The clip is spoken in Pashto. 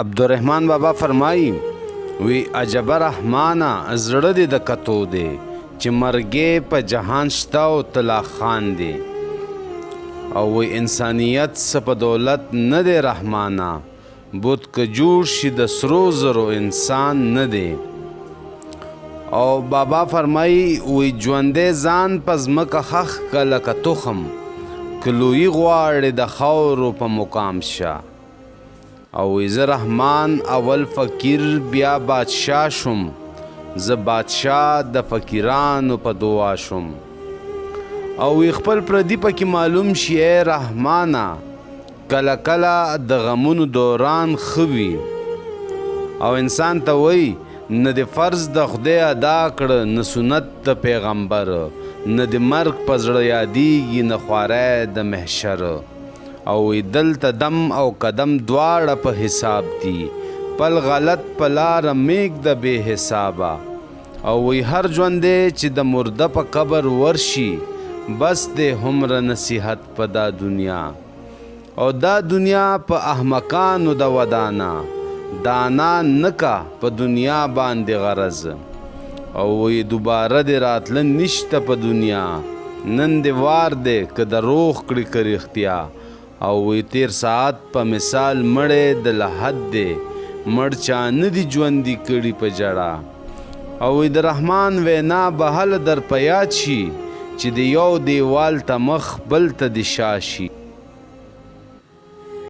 عبدالرحمن بابا فرمایي وی عجبه رحمانه زړه دې د کتو دی چې مرګې په جهان شته او طلا خان دی او وی انسانیت څه په دولت نه دی رحمانه بت که جوړ شي د سرو زرو انسان نه دی او بابا فرمایي وی ژوندی ځان په ځمکه خښ که لکه تخم که لویي غواړې د خاورو په مقام شه او وی زه رحمان اول فقیر بیا بادشاه شم زه بادشاه د فقیرانو په دعا شم او وی خپل پردي پکې معلوم شي ای رحمانه کله کله د غمونو دوران ښه وي او انسان ته وی نه د فرض د خدای ادا کړه نه سنت د پیغمبر نه د مرګ په زړه یادیږي نه خواری د محشر او وی دلته دم او قدم دواړه په حساب دي پل غلط په لاره میږده بې حسابه او وی هر ژوندی چې د مرده په قبر ورشي بس دی هومره نصیحت په دا دنیا او دا دنیا په احمقانو د ودانه دانا نکا په دنیا باندې غرض او وی دوباره دی راتله نشته په دنیا نن دی وار دی که د روغ کړي که رښتیا او وی تیر ساعت په مثال مړی د لحد دی مړ چا نه دي ژوندي کړي په جړه او وی د رحمان وینا به هله در په یاد شي چې د یو دیوال ته مخ بل ته د شا شي